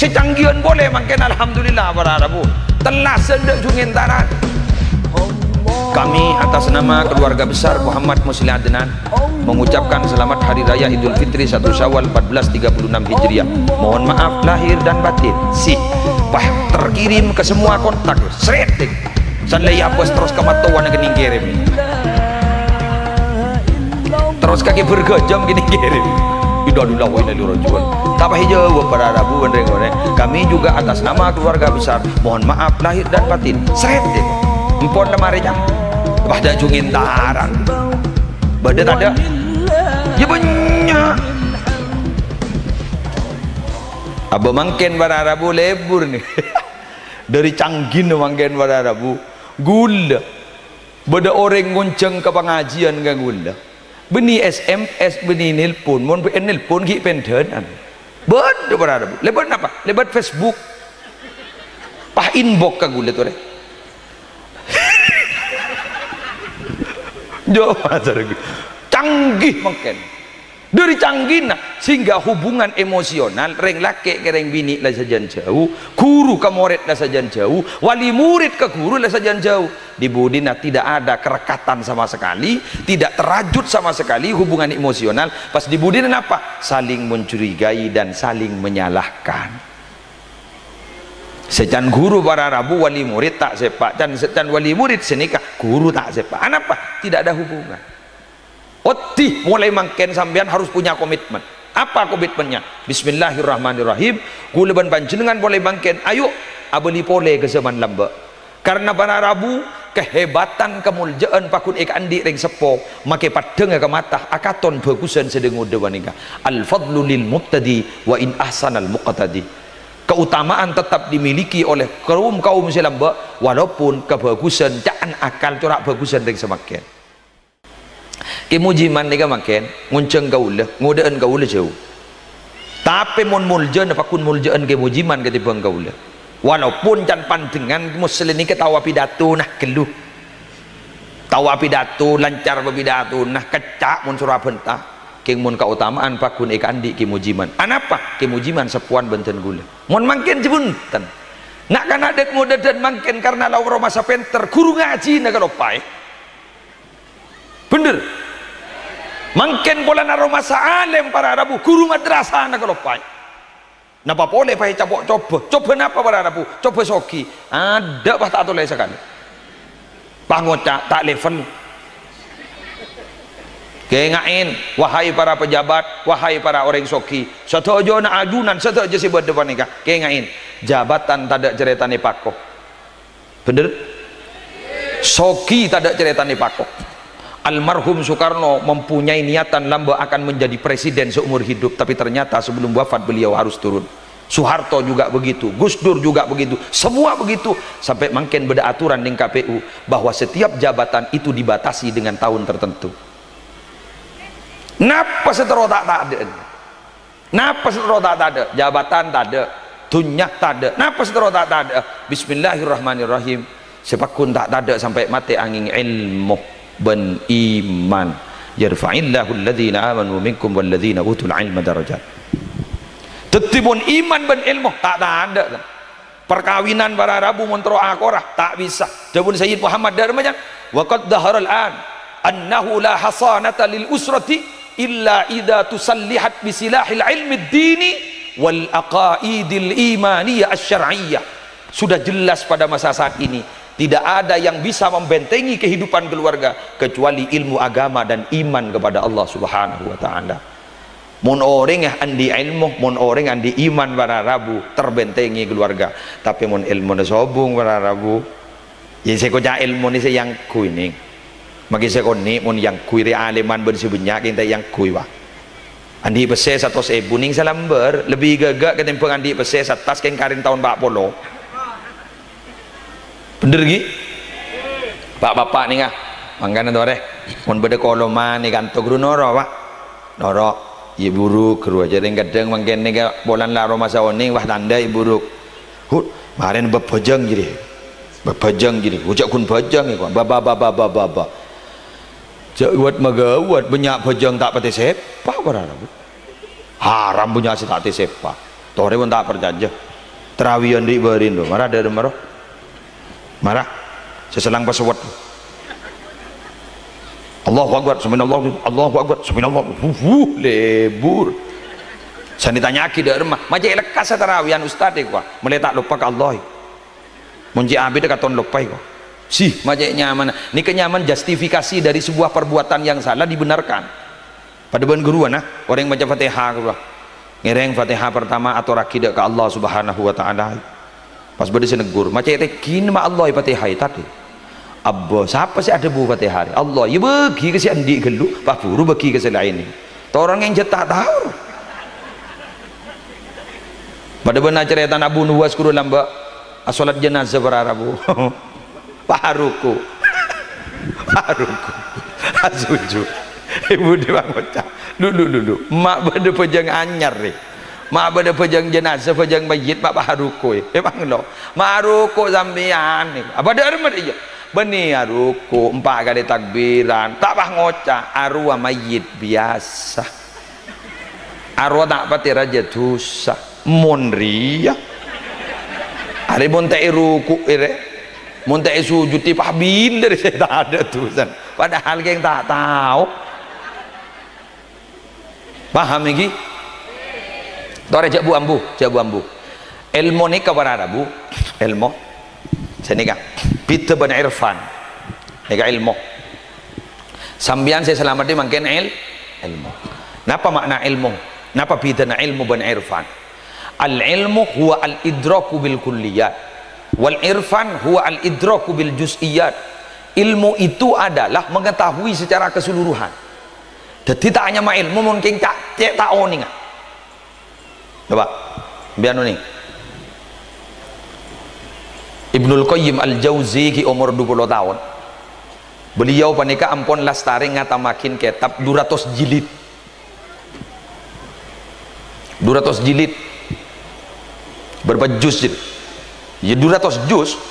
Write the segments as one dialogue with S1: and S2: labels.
S1: secanggihan boleh makin alhamdulillah para Rabu telah sedek jungentaran. Kami atas nama keluarga besar Muhammad Muslim Adnan mengucapkan selamat Hari Raya Idul Fitri 1 Syawal 1436 Hijriah. Mohon maaf lahir dan batin. Terkirim ke semua kontak. Sretik. Sanlay apes terus kematuan gini kirim. Terus kaki bergejam gini kirim. Idadullah wa inna ilaihi raji'un. Tapah jawab para Rabu bener-bener. Kami juga atas nama keluarga besar mohon maaf lahir dan batin. Sretik. Empon namanya. Pada jungin taran badet ada ya banyak aba mangken para Rabu lebur nih dari canggin mangken para Rabu gula beda orang ngonceng ke pengajian gak gula beni SMS beni nelpon mon nelpon ki pendenan beda para Rabu lebat apa lebat Facebook pah inbox ka gula tuh deh canggih makin dari canggih sehingga hubungan emosional reng laki ke reng bini lah sajan jauh, guru ke murid lah sajan jauh, wali murid ke guru lah sajan jauh. Di Budina tidak ada kerekatan sama sekali, tidak terajut sama sekali hubungan emosional. Pas di Budina apa? Saling mencurigai dan saling menyalahkan. Sejan guru para Rabu wali murid tak sepak dan sejan wali murid senikah guru tak sepak. Kenapa? Tidak ada hubungan. Otih mulai mangken sampean harus punya komitmen. Apa komitmennya? Bismillahirrahmanirrahim. Kuleban panjenengan boleh mangken. Ayo abeli pole ke zaman lamba. Karena para Rabu kehebatan kemuljaan pakun ek andi ring sepo make padeng ke mata akaton bagusan sedengu dewanika. Al fadlu lil muqtadi wa in ahsanal muqtadi. Keutamaan tetap dimiliki oleh kaum silamba walaupun kebagusan jangan akal corak bagusan ring semakin kemujiman nika makin ngunceng gaula ngudaan gaula jauh tapi mun muljan pakun muljaan kemujiman ketimbang gaula walaupun jan pandengan muslim ni ketawa pidato nah keluh tawa pidato lancar berpidato nah kecak mun surah bentah king mun keutamaan pakun ikandi kemujiman anapa kemujiman sepuan benten gula mun mangken jebunten nak kan adek muda dan mangken karena lauro masa penter guru ngaji nak lopai bener mangken bola naro masa alim para Rabu guru madrasah nak lopai napa boleh pai coba napa para Rabu coba soki ada bah tak toleh sekali pangocak tak level kengain wahai para pejabat wahai para orang soki satojo na ajunan satojo si berdepan nikah kengain jabatan tak ada ceritane pakoh bener soki tak ada ceritane pakoh almarhum Soekarno mempunyai niatan lamba akan menjadi presiden seumur hidup tapi ternyata sebelum wafat beliau harus turun. Soeharto juga begitu, Gus Dur juga begitu, semua begitu sampai makin beda aturan di KPU bahwa setiap jabatan itu dibatasi dengan tahun tertentu. Napa setero tak ada? Napa setero tak ada? Jabatan tak ada, dunia tak ada. Napa setero tak ada? Bismillahirrahmanirrahim. Sepakun tak ada sampai mati angin ilmu ben iman. Yarfa'illahu alladhina amanu minkum walladhina utul ilma darajat. Tetibun iman ben ilmu tak ada. Perkawinan para Rabu mentro akorah tak bisa. Jabun Sayyid Muhammad Darmajan wa qad dhahara al-an annahu la hasanata lil usrati illa idza tusallihat bisilahil ilmi ad-dini wal aqaidil imaniyah asy-syar'iyyah. Sudah jelas pada masa saat ini tidak ada yang bisa membentengi kehidupan keluarga kecuali ilmu agama dan iman kepada Allah Subhanahu wa taala. Mun orang yang andi ilmu, mun orang yang andi iman para Rabu terbentengi keluarga. Tapi mun ilmu sobung para Rabu, ya saya koja ilmu ni saya yang kuning. Magi saya koni mun yang kuiri aliman bersebenya kita yang kuiwa. Andi beses atau buning salamber lebih gagak ketimbang andi beses atas keng karin tahun bak polo. Bener gi? Pak bapak ni kah? Mangkana tu deh. Mun beda koloman ni kanto guru noro pak. Noro. Ia buruk keruah jadi kadang mangken ni kah bolan la masa oning wah tanda ia buruk. Hut kemarin bepejang jadi. Bepejang jadi. Ujak kun pejang ni kau. Baba. Jawat magawat banyak pejang tak pati sepa para Rabu. Haram punya si tak pati sepa. Tore pun tak percaya. terawihan di berin lo marah ada marah seselang pesawat Allahu Akbar subhanallah Allahu Akbar subhanallah lebur saya ditanya akidah rumah macam lekas terawihan ustaz kok mulai tak lupa ke Allah munci abid katon lupa kok sih macam nyaman ini kenyaman justifikasi dari sebuah perbuatan yang salah dibenarkan pada ben guru nah orang yang baca Fatihah guru ngereng Fatihah pertama atau rakidah ke Allah subhanahu wa ta'ala pas beri senegur macam itu kini ma Allah Fatihah tadi abba siapa sih ada bu Fatihah Allah ya bagi ke si andi geluk pak guru bagi ke selain ini orang yang tak tahu pada benar cerita Abu Nuwas kuru lamba asolat jenazah berarabu paruku asuju ibu dibangucap dulu mak pada pejang anyar nih mak pada pejang jenazah pejang mayit mak paruku emang lo maruku sambian nih apa ada rumah dia benih aruku 4 kali takbiran tak bah ngocah arwah mayit biasa arwah tak pati raja dosa monria hari montai ruku montai sujud tipah bilir saya tak ada tulisan padahal yang tak tahu paham lagi tore jabu ambu ilmu ni kabar bu ilmu saya nikah Peter bin Irfan nikah ilmu sambian saya selamat di mungkin ilmu napa makna ilmu napa Peter na ilmu bin Irfan al-ilmu huwa al-idraku bil kulliyat wal irfan huwa al-idraku bil juz'iyat. Ilmu itu adalah mengetahui secara keseluruhan. Jadi tak hanya ilmu mungkin cek tak oni nggak coba biar nih Ibnul Qayyim al-Jauzi ki umur 20 tahun beliau panika ampun lastari ngatamakin kitab 200 jilid berapa juz ya 200 juz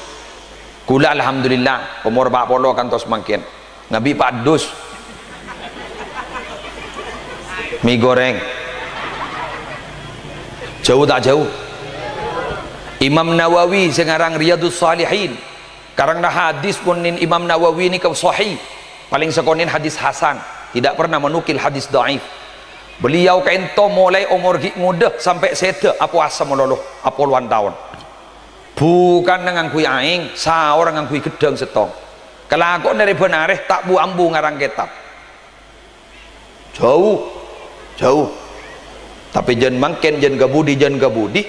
S1: kula alhamdulillah umur 40 kan tos makin ngabi 4 dus mie goreng jauh tak jauh Imam Nawawi sekarang Riyadus Salihin karang dah hadis punin Imam Nawawi ini kau sahih paling sekonin hadis hasan tidak pernah menukil hadis dhaif. Beliau kento mulai umur muda sampai seda apa asam meloloh apoluan tahun bukan dengan kui aing seorang dengan kui gedang setong kelakon dari benareh tak bu ambu ngarang kitab jauh tapi jangan mangken jangan gabudi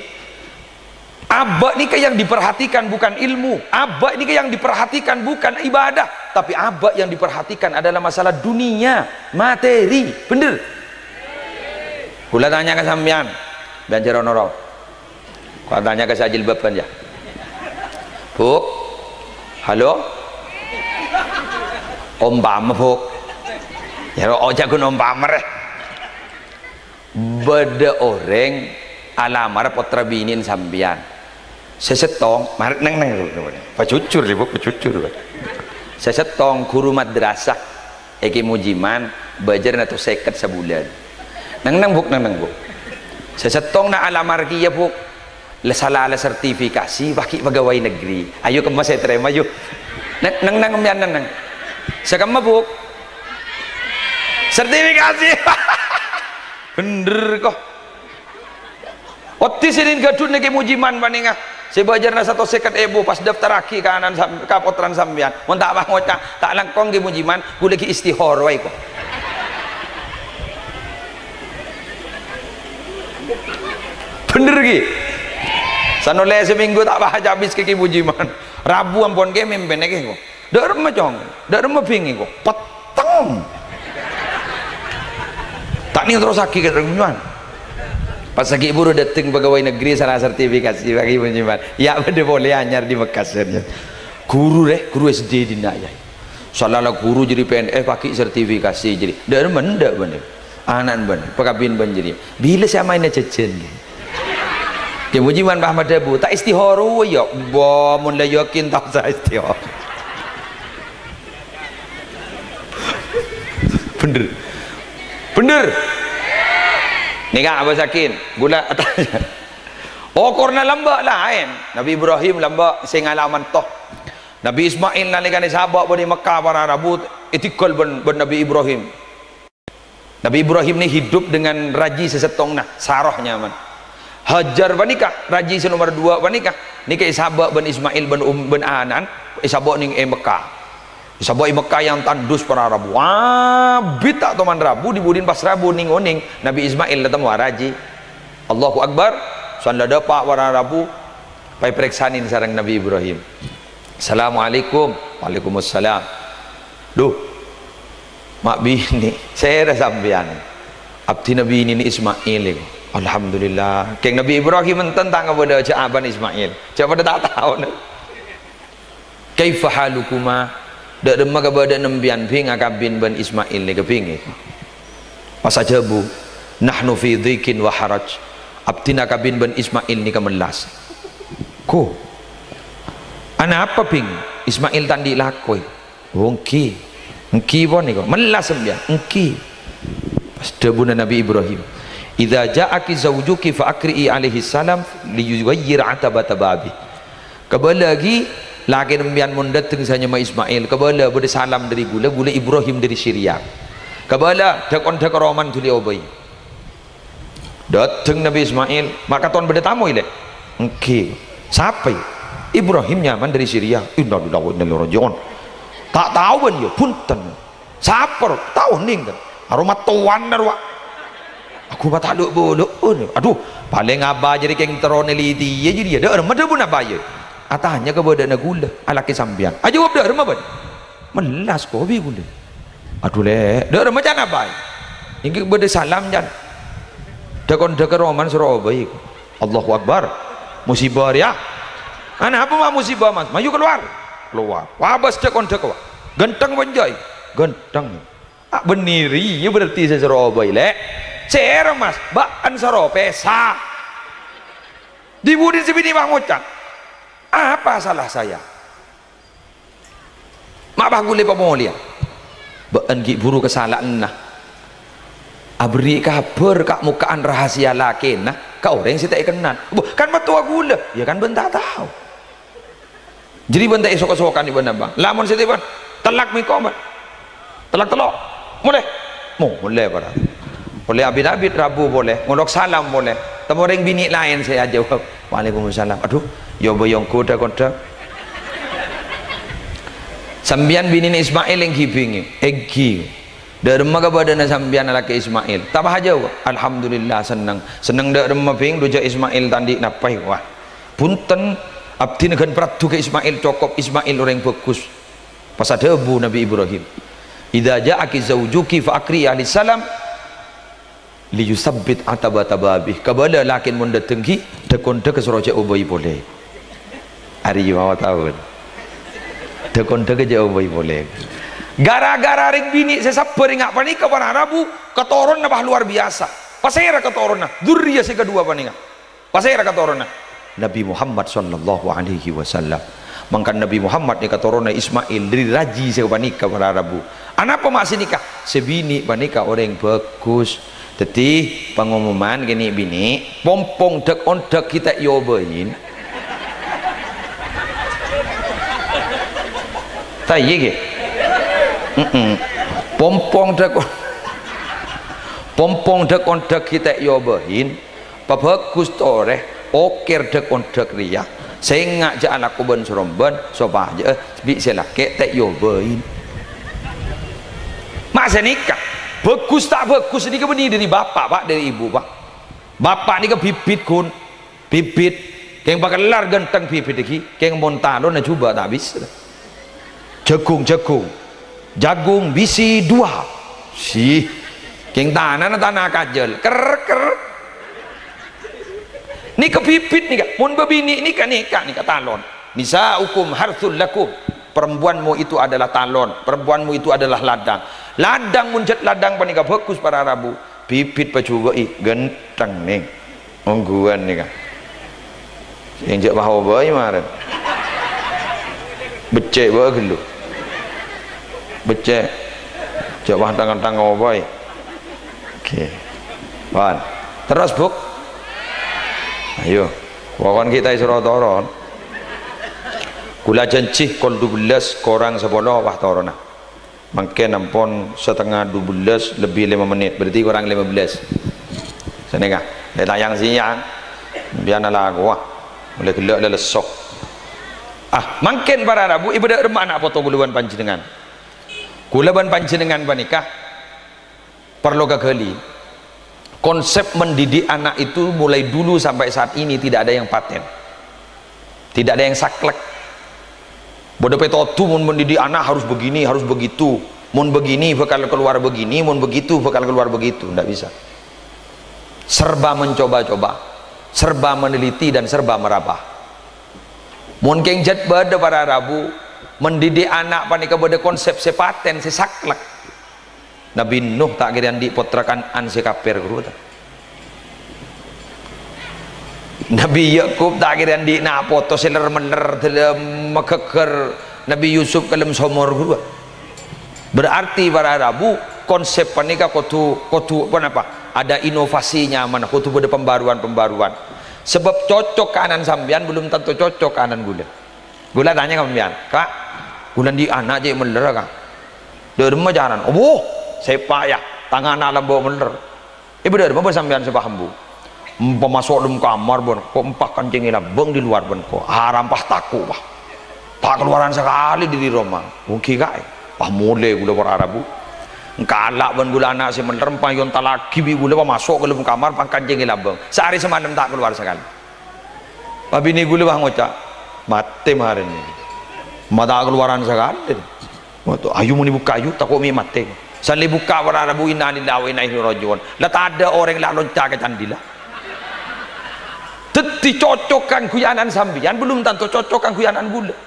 S1: abak ini yang diperhatikan bukan ilmu abak ini yang diperhatikan bukan ibadah tapi abak yang diperhatikan adalah masalah dunia materi bener. Kula tanya ke sampean, banjir ono. Kula tanya ke sajil bab kan ya. Bu. Halo. Umpama Bu. Ya oja kun umpama reh. Beda orang alamar putra binin sampean. Sesetong, marek neng. Pacucur Bu, pacucur. Sesetong guru madrasah iki mujiman bajar atau seket sebulan. Nang buk sesetong na alamar kiya buk salah sertifikasi baki pegawai negeri ayo ke mas saya terima yuk nang sekama buk sertifikasi bener kok otis ini gadun nege mujiman paninga saya bajar na satu seket ebo pas daftar aki kanan kapotran sambian mau tak bang ngocak tak langkong ke mujiman gue lagi istihor wae kok bener ki sanole seminggu tak baca habis ke mujiman Rabu ampun ke mimpen ke kok dak remeh cong dak remeh bingi kok peteng tak ning terus aki ke mujiman pas lagi buru dateng pegawai negeri salah sertifikasi bagi mujiman ya bede boleh anyar di Mekasarnya guru SD dina ya salah guru jadi PNS pakai sertifikasi jadi dak remeh ndak bener anan bener pekabin banjiri bila saya mainnya jajan ya mujiman Muhammad Dabu tak istihoru ya bo mun la yakin tak sa istihor bener nih kak apa sakin gula Oh korna lambak lain. Nabi Ibrahim lambak sing alaman toh. Nabi Ismail nalikane sahabat bani Mekah para Arab itikal ben Nabi Ibrahim. Nabi Ibrahim ni hidup dengan raji sesetong nah sarahnya man. Hajar banikah raji nomor 2 banikah nikah sahabat ben Ismail ben Anan sahabat ning Mekah. Sahabat Mekah yang tandus para Arab. Wah, bitak teman Rabu dibudin pas Rabu ning oning Nabi Ismail datang waraji. Allahu Akbar. Sanda dapat para Rabu pai periksanin sareng Nabi Ibrahim. Assalamualaikum. Waalaikumsalam. Duh. Mak bini, saya dah sampean. Abdi Nabi ini Ismail. Alhamdulillah. Keng Nabi Ibrahim tentang kepada Aban Ismail. Siapa dah tak tahu. Kaifa halukuma? Dak demma kepada nembian ping akabin ban Ismail ni keping. Pas aja bu. Nahnu fi dhikin wa haraj. Abdi nakabin ban Ismail ni kemelas. Ko. Ana apa ping? Ismail tandi lakoi. Engki. Engki pon ni ko. Melas sembian. Engki. Pas debuna Nabi Ibrahim. Idza ja'aki zawjuki fa akri'i alaihi salam liyughayyir atabata babi. Kabala lagi lagi nembian mun dateng sanya ma Ismail. Kabala bade salam dari gula Ibrahim dari Syria. Kabala dakon dak roman tuli obay. Datang Nabi Ismail maka tahun bertamu ile engke siapa Ibrahim nyaman dari Syria. Innalillahi wa inna ilaihi raji'un. Tak tahu kan ya punten saper tahu ning kan aroma tuan darwa aku mah tak boleh aduh paling abah jadi keng terone liti ya jadi ada ada pun abah ya atanya kepada gula alaki sambian aja jawab dah remah melas kau bi gula aduh le dah remah jangan abah ini kepada salam jangan dakon roman Surabaya. Allahu Akbar. Musibah ya. Ana apa mah musibah mas? Maju keluar. Wabas dakon genteng banjai. Genteng. Ah beniri ya berarti saya Surabaya le. Cer mas, baan Saropesa. Dibudin sebini bang ngucap. Apa salah saya? Mak bagule pamolia. Baan ki buru kesalahan nah. Abri kabar kak mukaan rahasia laki nah kau orang yang saya tak kenal kan betul gula ya kan bentak tahu jadi bentak esok-esokan ibu nabang lamun saya tiba telak mikau telak boleh para boleh abid Rabu boleh ngolok salam boleh temu orang bini lain saya jawab waalaikumsalam aduh yo boyong koda sambian bini Ismail yang kibingi egi dak remah kepada sambian laki Ismail tak bahagia alhamdulillah senang dak remah ping doja Ismail tandi napai wah punten abdi negan pratu ke Ismail cokop Ismail orang bagus pas ada bu Nabi Ibrahim idza ja'aki zawjuki fa akri ahli salam li yusabbit atabata babih kabala lakin mun datengki dekon dek seroja ubay boleh hari awak tahu dekon dek je ubay boleh gara-gara ring bini saya sabar ingat panika para Arabu ketoron nabah luar biasa pasera ketoron nah durriya si kedua panika pasera ketoron nah Nabi Muhammad sallallahu alaihi wasallam mangkan Nabi Muhammad ni ketoron Ismail dari raji saya panika para Arabu anapa masih nikah sebini panika orang bagus teti pengumuman gini bini pompong dek on dek kita yobain tayi ge pompong dek kita yobahin pabagus toreh okir dek ria saya ngajak anakku ben suromben sopa aja bisa laki tak yobahin masa nikah bagus tak bagus ini kebeni dari bapak pak dari ibu pak bapak ini ke bibit kun bibit yang bakal lar genteng bibit lagi yang montalon na coba tak bisa jagung bisi 2 sih keng tanah kajel ker ni kepipit nih kak mun babini ni nikah talon nisa hukum harthul lakum perempuanmu itu adalah talon perempuanmu itu adalah ladang munjat ladang panika bagus para Arabu pipit pacubai genteng nih ongguan nih kak yang jak bahawa bayi maret becek bae gelu becek coba tangan-tangan boy oke wan terus buk ayo Wawan kita isro toron. Kula janji kol 12 korang 10 wah torona. Mungkin ampun setengah 12 lebih 5 menit, berarti kurang 15. Sini kah? Dia tayang siang. Biar nak gua. Mulai gelak dah lesok. Mungkin para Rabu ibu dak remak nak foto kulaban panjenengan. Kulaban panjenengan panikah perlu kekali. Konsep mendidik anak itu mulai dulu sampai saat ini tidak ada yang paten, tidak ada yang saklek. Bodoh petotu mun mendidik anak harus begini harus begitu, mun begini bakal keluar begini, mun begitu bakal keluar begitu. Tidak bisa, serba mencoba-coba, serba meneliti dan serba meraba. Mun kengjat bade para Rabu mendidik anak panika bade konsep sepaten sesaklek. Nabi Nuh tak kira di potrakan an sekapir guru. Nabi Yakub tak kira di nak foto seler mener dalam mekeker. Nabi Yusuf kalem somor guru. Berarti para Rabu konsep panika kotu apa? Ada inovasinya mana? Kotu ada pembaruan. Sebab cocok kanan sambian belum tentu cocok kanan gula. Gula tanya sambian, Kak, gula di anak je meler Kak. Derma jalan. Oh, sepak ya tangan alam bawa bener bener apa sampean sepaham bu pemasuk dalam kamar bon kok empah kancing labeng di luar bon kok harampah taku pak keluaran sekali di rumah mungkin kak mulai gula para Arabu kalak bon gula anak si bener empah yon talaki bi gula masuk ke dalam kamar pak kancing labeng sehari semalam tak keluar sekali tapi ini gula ngocak mati hari ini mata keluaran sekali ayu muni buka ayu takut mi mati. Sali buka para Rabu inna lillahi wa inna ilaihi rajiun. Lah tak ada orang yang loncat ke candila. Teti cocokkan kuyanan sambian belum tentu cocokkan kuyanan gula.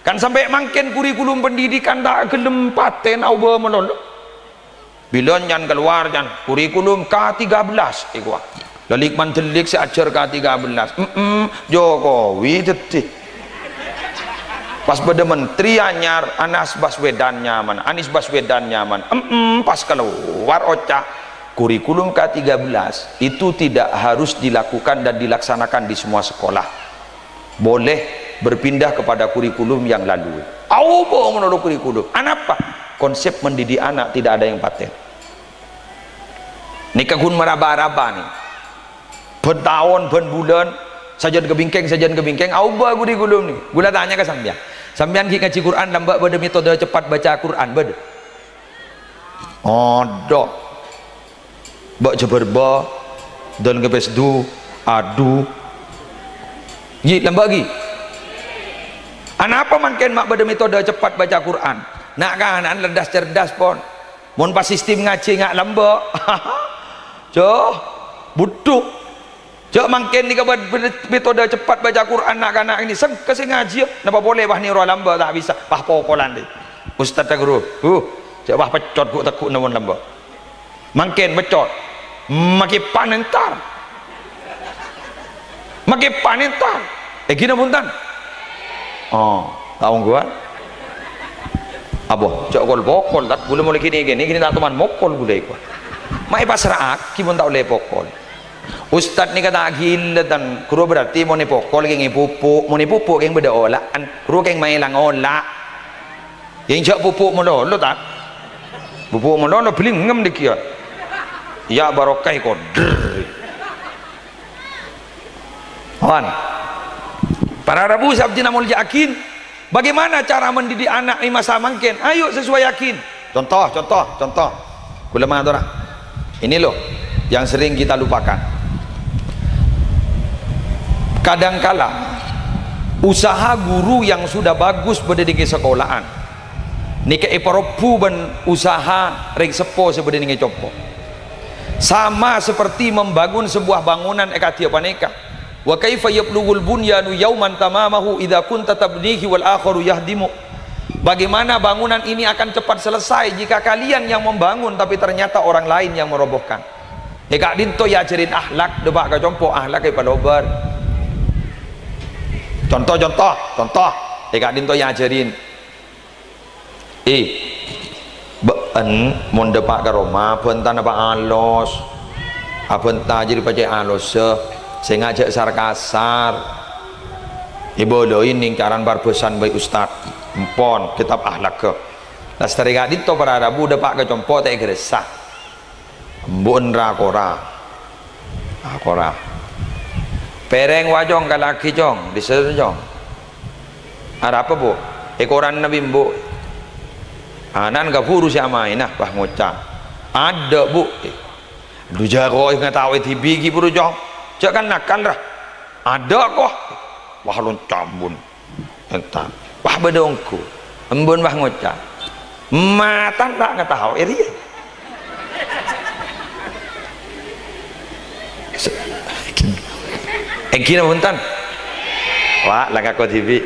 S1: Kan sampai makin kurikulum pendidikan tak gelem paten au be melolo. Bila nyan keluar nyan kurikulum K13 iku. Lalik mantelik seajar K13. Jokowi teti. Pas pada menteri anyar Anies Baswedan nyaman, pas keluar ocak kurikulum K13 itu tidak harus dilakukan dan dilaksanakan di semua sekolah, boleh berpindah kepada kurikulum yang lalu. Apa menurut kurikulum? Apa? Konsep mendidik anak tidak ada yang paten. Nikah kun meraba-raba nih bertahun berbulan sajian kebingkeng apa kurikulum nih gula tanya ke sampean ki ngaji Quran lambak bade metode cepat baca Quran bade dok bak jeberba dan kepesdu adu yi lambak lagi apa makin mak bade metode cepat baca Quran nak kanan ledas cerdas pon mon pas sistem ngaji ngak lambak joh butuh jok mungkin ni kabar metode cepat baca Quran nak anak ini kesing ngaji napa boleh bah ni roh lamba tak bisa bah pokolan deh ustaz tak guru jok bah pecot ku tekuk namun lamba mungkin pecot maki panentar gina buntan tahu gua abo jok kol pokol tak boleh mulai gini tak teman mokol boleh gua mai pasraak kibon tak boleh pokol. Ustad ni kata gila dan kru berarti mau pokol yang pupuk yang beda olah kru yang main lang olah yang cak pupuk lo tak pupuk lo beli ngem dikia ya barokah koder kawan para Rabu sabdi namul yakin bagaimana cara mendidik anak di masa mungkin ayo sesuai yakin contoh kula mana ini loh yang sering kita lupakan. Kadangkala usaha guru yang sudah bagus berdidik sekolahan nike eparopu ben usaha ring sepo sebenarnya copo sama seperti membangun sebuah bangunan ekatia paneka wa kaifa yablughul bunyanu yauman tamamahu idza kunta tabnihi wal akharu yahdimu. Bagaimana bangunan ini akan cepat selesai jika kalian yang membangun tapi ternyata orang lain yang merobohkan. Kak dinto ya ajarin akhlak debak ka compo akhlak ke palobar. Contoh Kak dinto ya ajarin been mon depak ka Roma bentan apa alos abenta jadi pakai alos saya ngajak sar kasar ibodoin lingkaran barbesan baik ustad empon kitab akhlak ke lastari gadit to para rabu udah pak ke compo tak geresah embun rakora akora pereng wajong kalaki jong diser jong ada apa bu ekoran nabi bu anan gapuru siapa ini bah ngocah ada bu lu jago nggak tahu itu bigi buru jong jangan nakan dah ada kok wah lon cambun entah wah bedongku embun wah ngocah matan tak nggak tahu ini kira punten wah lagi kau TV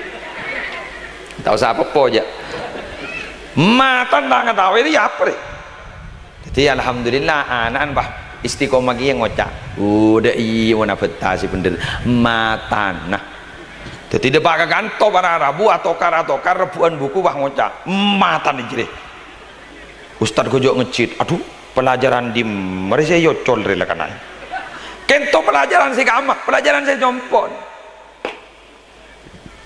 S1: tahu siapa po aja matan tak nggak tahu ini apa deh jadi alhamdulillah anak bah istiqomah yang ngocak udah iya mana peta si pendel matan nah jadi depak kanto para rabu atau rebuan buku bah ngocak matan aja deh Ustad gojok ngecit aduh pelajaran di mereka yocol rela kanai kento pelajaran si kamah pelajaran saya jompon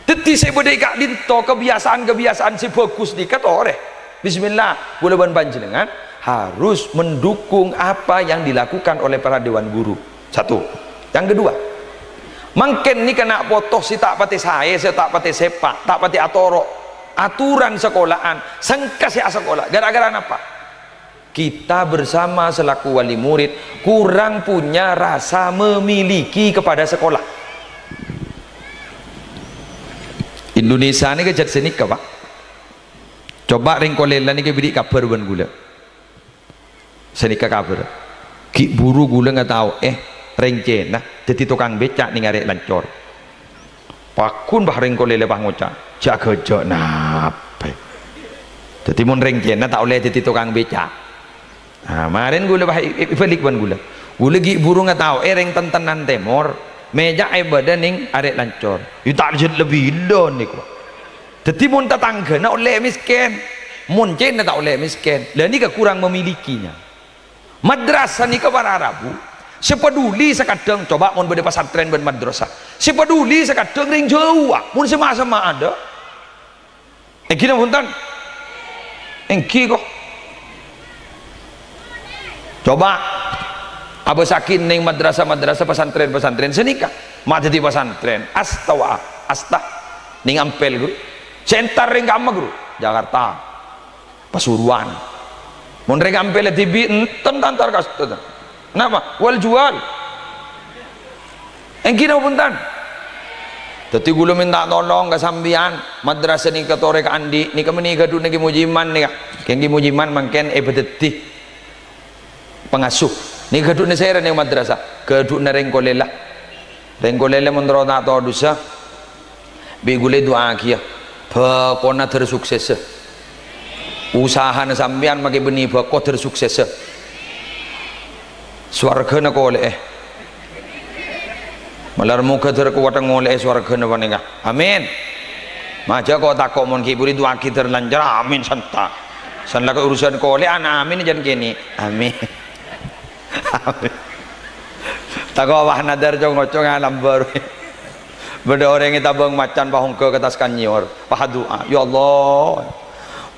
S1: jadi saya berdeka dinto kebiasaan si bagus dikat oleh bismillah boleh panjenengan harus mendukung apa yang dilakukan oleh para dewan guru satu yang kedua mungkin ini kena potoh si tak pati saya tak pati sepak tak pati atoro aturan sekolahan sengkas ya sekolah gara-gara apa kita bersama selaku wali murid kurang punya rasa memiliki kepada sekolah Indonesia ini kejat sini ke pak coba ringkolela ini ke bidik kabar ban gula senika kabar ki buru gula nggak tahu rengce nah jadi tukang becak nih ngarek lancor pakun bah ringkolela bah ngocak jaga jok nape jadi mun rengce nah tak boleh jadi tukang becak nah kemarin gula bah balik ban gula gi buru nggak tahu reng tentenan temor meja badan ning arek lancor itu tak jadi lebih don nih kok jadi mun tetangga nak oleh miskin mun cina tak oleh miskin dan ini kurang memilikinya madrasah ni kepada Arabu sepeduli sekadang coba mun beda pesantren ben madrasah sepeduli sekadang ring jauh mun sama-sama ada kira punten engki kok coba aba sakin ning madrasah pesantren senika mak jadi pesantren asta ning ampel guru sentar ring kamma guru Jakarta Pasuruan mun ring ampel TV enten tantar kastut kenapa wal jual engkina punten dadi kula minta tolong ke sampean madrasah ni ketore ka andi nika meni gadu niki mujiman nika kengki mujiman mangken bedeti pengasuh ni gadu ne saya ning madrasah gadu ne rengkolela menurut atau dosa begule doa kia pokona tersukses usaha na sampean make beni bako tersukses swarga na ko oleh malar muka terkuatang oleh swarga na paninga amin maja ko takok mon kiburi doa ki terlancar amin santa sanla ko urusan ko oleh ana amin jan kini amin takok wah nadar jong ngocong alam baru beda orang kita bang macan pahong ke atas kanyor pah doa ya Allah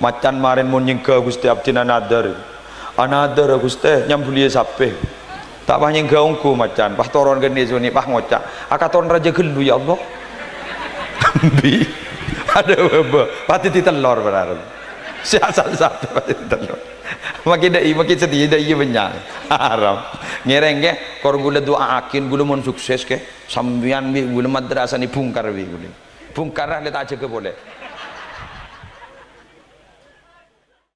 S1: macan marin mun nyingga Gusti abdi nadar anadar Gusti nyambulie sape tak pah nyingga ungku macan pah toron geni suni pah ngocak akaton raja gelu ya Allah bi ada beba pati telur benar siasat satu pati telur makin sedih dah iya banyak haram ngereng ke kor gula doa akin gula mon sukses ke sambian bi gula madrasah ni bungkar bi gula bungkar lah letak aja ke boleh